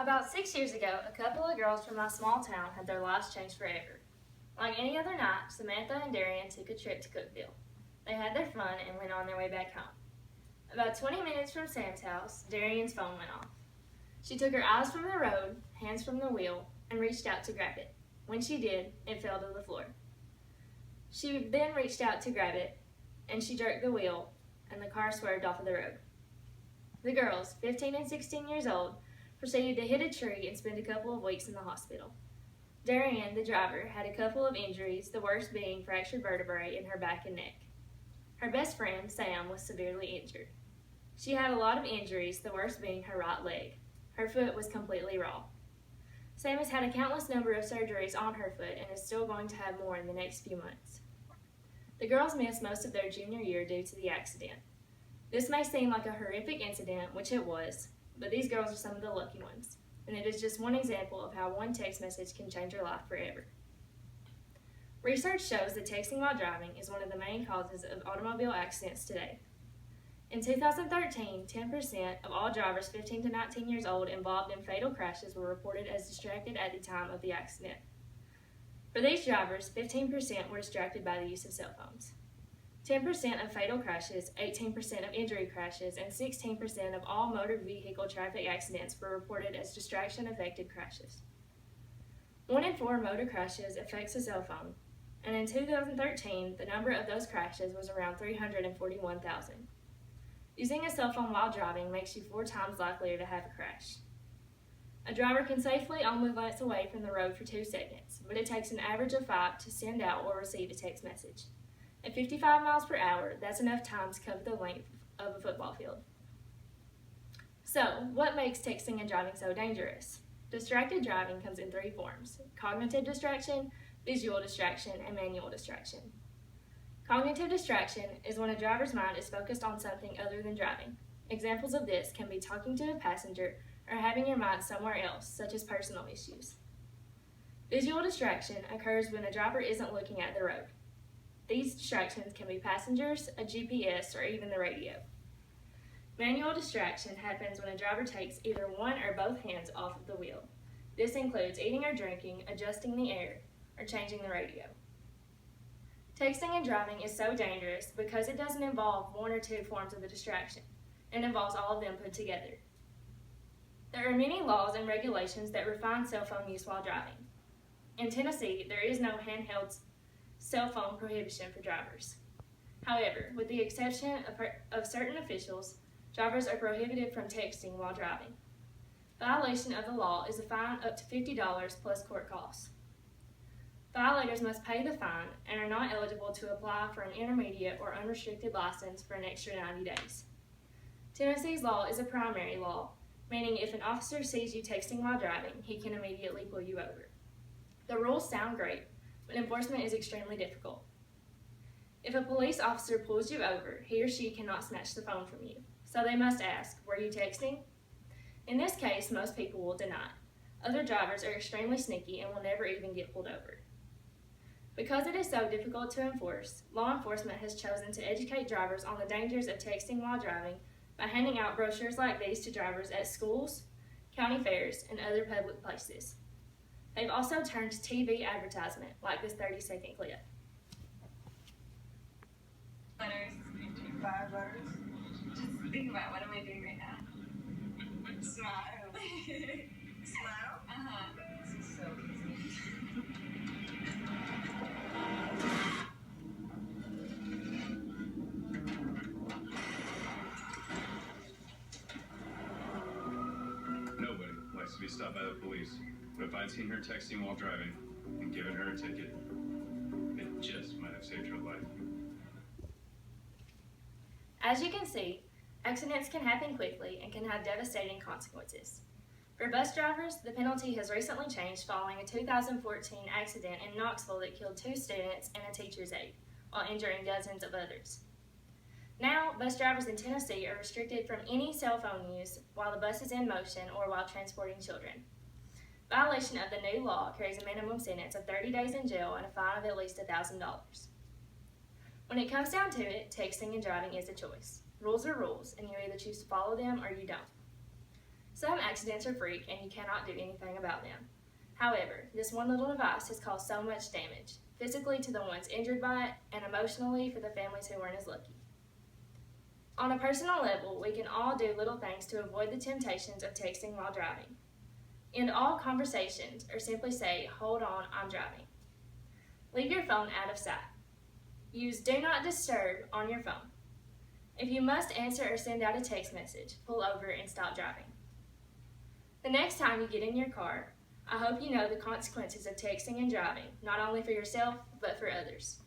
About 6 years ago, a couple of girls from my small town had their lives changed forever. Like any other night, Samantha and Darian took a trip to Cookeville. They had their fun and went on their way back home. About 20 minutes from Sam's house, Darian's phone went off. She took her eyes from the road, hands from the wheel, and reached out to grab it. When she did, it fell to the floor. She then reached out to grab it, and she jerked the wheel, and the car swerved off of the road. The girls, 15 and 16 years old, proceeded to hit a tree and spend a couple of weeks in the hospital. Darian, the driver, had a couple of injuries, the worst being fractured vertebrae in her back and neck. Her best friend, Sam, was severely injured. She had a lot of injuries, the worst being her right leg. Her foot was completely raw. Sam has had a countless number of surgeries on her foot and is still going to have more in the next few months. The girls missed most of their junior year due to the accident. This may seem like a horrific incident, which it was, but these girls are some of the lucky ones, and it is just one example of how one text message can change your life forever. Research shows that texting while driving is one of the main causes of automobile accidents today. In 2013, 10% of all drivers 15 to 19 years old involved in fatal crashes were reported as distracted at the time of the accident. For these drivers, 15% were distracted by the use of cell phones. 10% of fatal crashes, 18% of injury crashes, and 16% of all motor vehicle traffic accidents were reported as distraction-affected crashes. 1 in 4 motor crashes affects a cell phone, and in 2013, the number of those crashes was around 341,000. Using a cell phone while driving makes you 4 times likelier to have a crash. A driver can safely only glance away from the road for 2 seconds, but it takes an average of 5 to send out or receive a text message. At 55 miles per hour, that's enough time to cover the length of a football field. So, what makes texting and driving so dangerous? Distracted driving comes in 3 forms: cognitive distraction, visual distraction, and manual distraction. Cognitive distraction is when a driver's mind is focused on something other than driving. Examples of this can be talking to a passenger or having your mind somewhere else, such as personal issues. Visual distraction occurs when a driver isn't looking at the road. These distractions can be passengers, a GPS, or even the radio. Manual distraction happens when a driver takes either one or both hands off of the wheel. This includes eating or drinking, adjusting the air, or changing the radio. Texting and driving is so dangerous because it doesn't involve 1 or 2 forms of a distraction. It involves all of them put together. There are many laws and regulations that refine cell phone use while driving. In Tennessee, there is no handheld cell phone prohibition for drivers. However, with the exception of certain officials, drivers are prohibited from texting while driving. Violation of the law is a fine up to $50 plus court costs. Violators must pay the fine and are not eligible to apply for an intermediate or unrestricted license for an extra 90 days. Tennessee's law is a primary law, meaning if an officer sees you texting while driving, he can immediately pull you over. The rules sound great, but enforcement is extremely difficult. If a police officer pulls you over, he or she cannot snatch the phone from you, so they must ask, "Were you texting?" In this case, most people will deny. Other drivers are extremely sneaky and will never even get pulled over. Because it is so difficult to enforce, law enforcement has chosen to educate drivers on the dangers of texting while driving by handing out brochures like these to drivers at schools, county fairs, and other public places. They've also turned to TV advertisement, like this 30-second clip. Letters. 5 letters. Just think about what am I doing right now? Smile. Smile? Uh-huh. This is so easy. Nobody likes to be stopped by the police, but if I'd seen her texting while driving and given her a ticket, it just might have saved her life. As you can see, accidents can happen quickly and can have devastating consequences. For bus drivers, the penalty has recently changed following a 2014 accident in Knoxville that killed 2 students and a teacher's aide, while injuring dozens of others. Now, bus drivers in Tennessee are restricted from any cell phone use while the bus is in motion or while transporting children. Violation of the new law carries a minimum sentence of 30 days in jail and a fine of at least $1,000. When it comes down to it, texting and driving is a choice. Rules are rules, and you either choose to follow them or you don't. Some accidents are freak and you cannot do anything about them. However, this one little device has caused so much damage, physically to the ones injured by it and emotionally for the families who weren't as lucky. On a personal level, we can all do little things to avoid the temptations of texting while driving. End all conversations or simply say, "Hold on, I'm driving." Leave your phone out of sight. Use Do Not Disturb on your phone. If you must answer or send out a text message, pull over and stop driving. The next time you get in your car, I hope you know the consequences of texting and driving, not only for yourself, but for others.